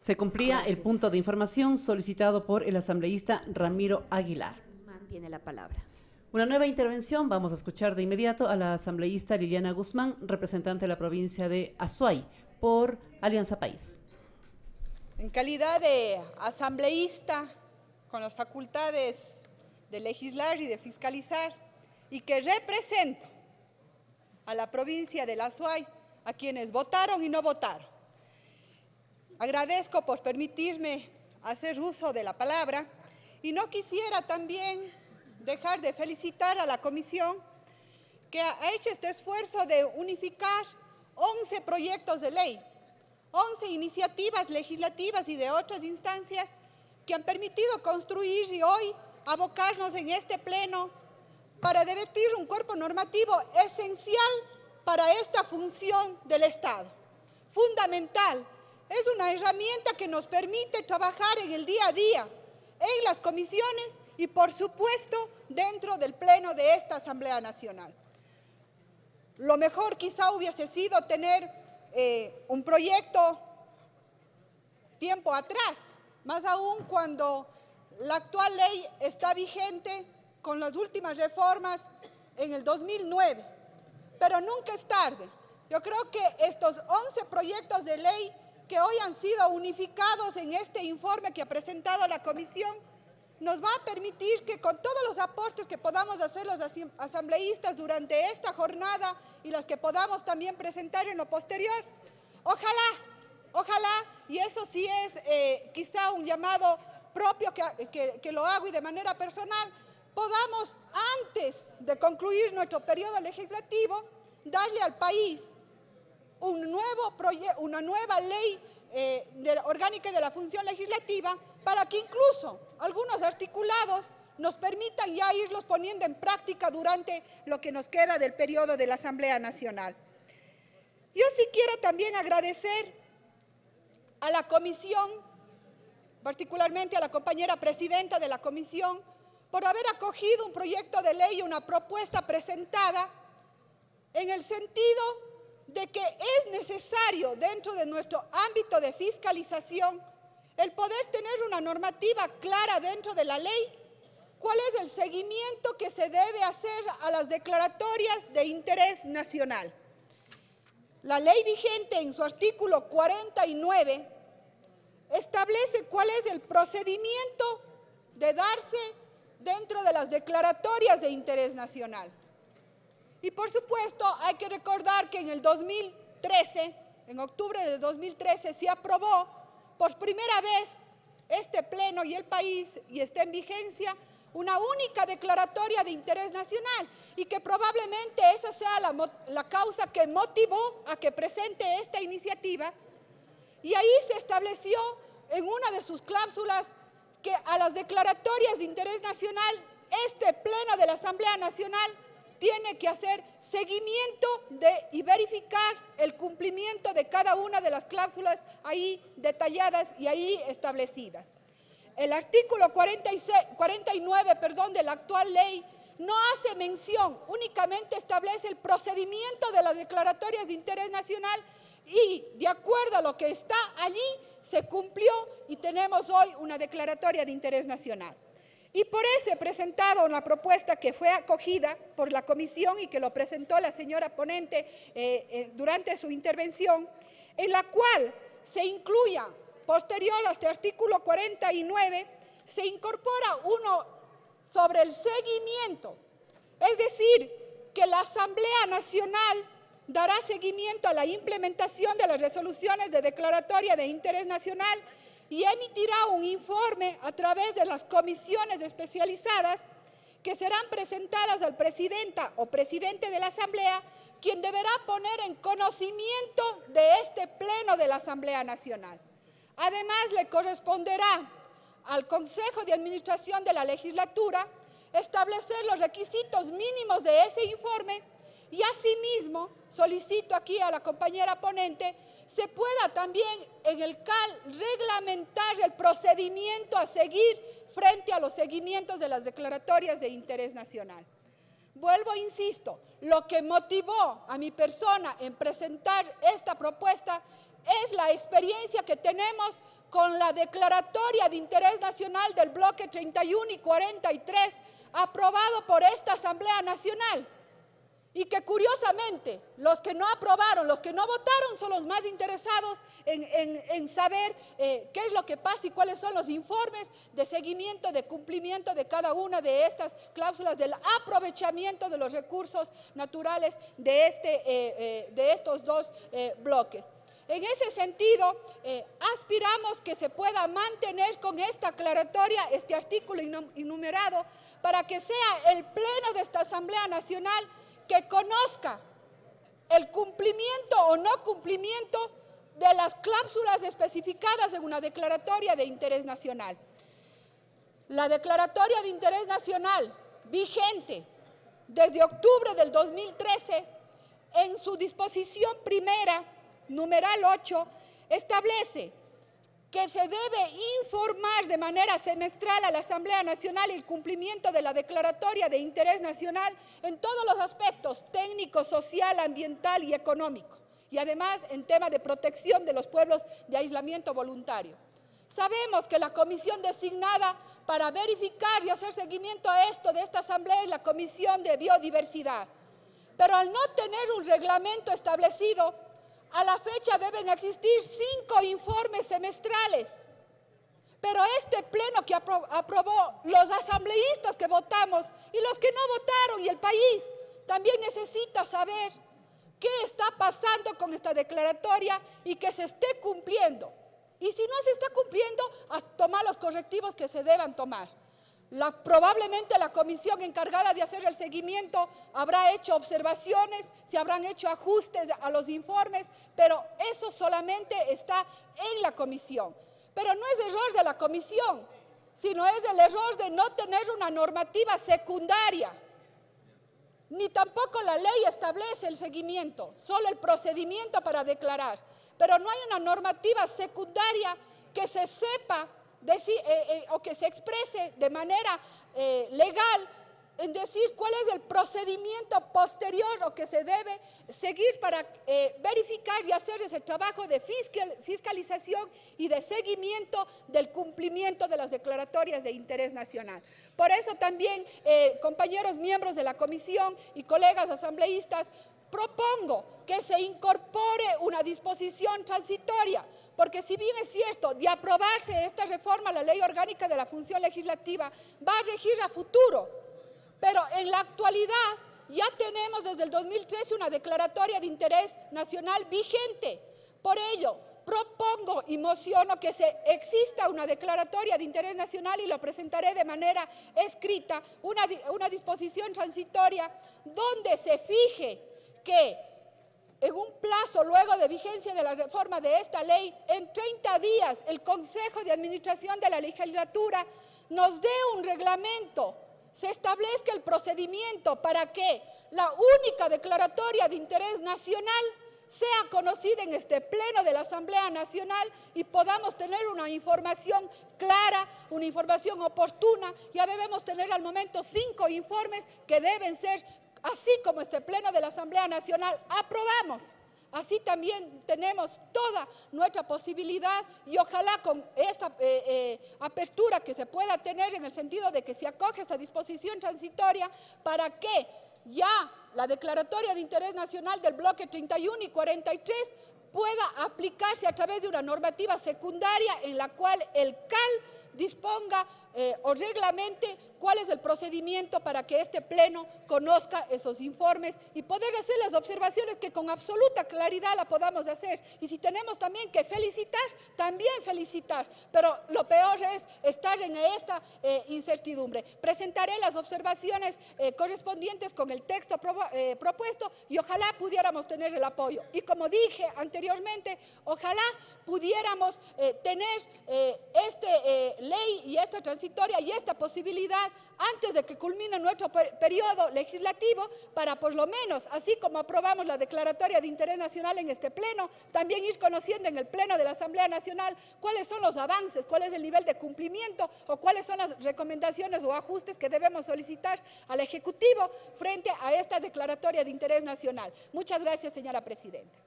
Se cumplía el punto de información solicitado por el asambleísta Ramiro Aguilar. Guzmán tiene la palabra. Una nueva intervención, vamos a escuchar de inmediato a la asambleísta Liliana Guzmán, representante de la provincia de Azuay, por Alianza País. En calidad de asambleísta, con las facultades de legislar y de fiscalizar, y que represento a la provincia del Azuay, a quienes votaron y no votaron. Agradezco por permitirme hacer uso de la palabra y no quisiera también dejar de felicitar a la comisión que ha hecho este esfuerzo de unificar 11 proyectos de ley, 11 iniciativas legislativas y de otras instancias que han permitido construir y hoy abocarnos en este pleno para debatir un cuerpo normativo esencial para esta función del Estado, fundamental. Es una herramienta que nos permite trabajar en el día a día, en las comisiones y, por supuesto, dentro del pleno de esta Asamblea Nacional. Lo mejor quizá hubiese sido tener un proyecto tiempo atrás, más aún cuando la actual ley está vigente con las últimas reformas en el 2009. Pero nunca es tarde. Yo creo que estos 11 proyectos de ley que hoy han sido unificados en este informe que ha presentado la comisión, nos va a permitir que con todos los aportes que podamos hacer los asambleístas durante esta jornada y las que podamos también presentar en lo posterior, ojalá, y eso sí es quizá un llamado propio que lo hago y de manera personal, podamos antes de concluir nuestro periodo legislativo darle al país una nueva ley orgánica de la función legislativa para que incluso algunos articulados nos permitan ya irlos poniendo en práctica durante lo que nos queda del periodo de la Asamblea Nacional. Yo sí quiero también agradecer a la comisión, particularmente a la compañera presidenta de la comisión, por haber acogido un proyecto de ley, una propuesta presentada en el sentido de que es necesario dentro de nuestro ámbito de fiscalización el poder tener una normativa clara dentro de la ley, cuál es el seguimiento que se debe hacer a las declaratorias de interés nacional. La ley vigente en su artículo 49 establece cuál es el procedimiento de darse dentro de las declaratorias de interés nacional. Y por supuesto hay que recordar que en el 2013, en octubre de 2013, se aprobó por primera vez este pleno y el país, y está en vigencia, una única declaratoria de interés nacional y que probablemente esa sea la causa que motivó a que presente esta iniciativa. Y ahí se estableció en una de sus cláusulas que a las declaratorias de interés nacional, este pleno de la Asamblea Nacional tiene que hacer seguimiento y verificar el cumplimiento de cada una de las cláusulas ahí detalladas y ahí establecidas. El artículo 49 de la actual ley no hace mención, únicamente establece el procedimiento de las declaratorias de interés nacional y de acuerdo a lo que está allí se cumplió y tenemos hoy una declaratoria de interés nacional. Y por eso he presentado una propuesta que fue acogida por la comisión y que lo presentó la señora ponente durante su intervención, en la cual se incluya, posterior a este artículo 49, se incorpora uno sobre el seguimiento. Es decir, que la Asamblea Nacional dará seguimiento a la implementación de las resoluciones de declaratoria de interés nacional y emitirá un informe a través de las comisiones especializadas que serán presentadas al presidenta o presidente de la Asamblea, quien deberá poner en conocimiento de este pleno de la Asamblea Nacional. Además, le corresponderá al Consejo de Administración de la Legislatura establecer los requisitos mínimos de ese informe y asimismo solicito aquí a la compañera ponente se pueda también en el CAL reglamentar el procedimiento a seguir frente a los seguimientos de las declaratorias de interés nacional. Vuelvo, insisto, lo que motivó a mi persona en presentar esta propuesta es la experiencia que tenemos con la declaratoria de interés nacional del bloque 31 y 43 aprobado por esta Asamblea Nacional. Y que curiosamente los que no aprobaron, los que no votaron son los más interesados en saber qué es lo que pasa y cuáles son los informes de seguimiento, de cumplimiento de cada una de estas cláusulas del aprovechamiento de los recursos naturales de estos dos bloques. En ese sentido, aspiramos que se pueda mantener con esta aclaratoria este artículo enumerado para que sea el Pleno de esta Asamblea Nacional que conozca el cumplimiento o no cumplimiento de las cláusulas especificadas en una declaratoria de interés nacional. La declaratoria de interés nacional vigente desde octubre del 2013, en su disposición primera, numeral 8, establece que se debe informar de manera semestral a la Asamblea Nacional el cumplimiento de la declaratoria de interés nacional en todos los aspectos técnico, social, ambiental y económico, y además en tema de protección de los pueblos de aislamiento voluntario. Sabemos que la comisión designada para verificar y hacer seguimiento a esto de esta Asamblea es la Comisión de Biodiversidad, pero al no tener un reglamento establecido, a la fecha deben existir 5 informes semestrales, pero este pleno que aprobó, los asambleístas que votamos y los que no votaron y el país también necesita saber qué está pasando con esta declaratoria y que se esté cumpliendo. Y si no se está cumpliendo, a tomar los correctivos que se deban tomar. Probablemente la comisión encargada de hacer el seguimiento habrá hecho observaciones, se habrán hecho ajustes a los informes, pero eso solamente está en la comisión. Pero no es error de la comisión, sino es el error de no tener una normativa secundaria. Ni tampoco la ley establece el seguimiento, solo el procedimiento para declarar. Pero no hay una normativa secundaria que se sepa o que se exprese de manera legal en decir cuál es el procedimiento posterior o que se debe seguir para verificar y hacer ese trabajo de fiscalización y de seguimiento del cumplimiento de las declaratorias de interés nacional. Por eso también, compañeros miembros de la comisión y colegas asambleístas, propongo que se incorpore una disposición transitoria, porque si bien es cierto, de aprobarse esta reforma a la Ley Orgánica de la Función Legislativa, va a regir a futuro, pero en la actualidad ya tenemos desde el 2013 una declaratoria de interés nacional vigente. Por ello, propongo y mociono que exista una declaratoria de interés nacional y lo presentaré de manera escrita, una disposición transitoria donde se fije que en un plazo luego de vigencia de la reforma de esta ley, en 30 días el Consejo de Administración de la Legislatura nos dé un reglamento, se establezca el procedimiento para que la única declaratoria de interés nacional sea conocida en este pleno de la Asamblea Nacional y podamos tener una información clara, una información oportuna. Ya debemos tener al momento 5 informes que deben ser, así como este pleno de la Asamblea Nacional aprobamos, así también tenemos toda nuestra posibilidad y ojalá con esta apertura que se pueda tener en el sentido de que se acoge esta disposición transitoria para que ya la declaratoria de interés nacional del bloque 31 y 43 pueda aplicarse a través de una normativa secundaria en la cual el CAL disponga o reglamente cuál es el procedimiento para que este pleno conozca esos informes y poder hacer las observaciones que con absoluta claridad la podamos hacer. Y si tenemos también que felicitar, también felicitar, pero lo peor es estar en esta incertidumbre. Presentaré las observaciones correspondientes con el texto propuesto y ojalá pudiéramos tener el apoyo. Y como dije anteriormente, ojalá pudiéramos tener esta ley y esta transitoria y esta posibilidad antes de que culmine nuestro periodo legislativo para por lo menos, así como aprobamos la declaratoria de interés nacional en este pleno, también ir conociendo en el pleno de la Asamblea Nacional cuáles son los avances, cuál es el nivel de cumplimiento o cuáles son las recomendaciones o ajustes que debemos solicitar al Ejecutivo frente a esta declaratoria de interés nacional. Muchas gracias, señora presidenta.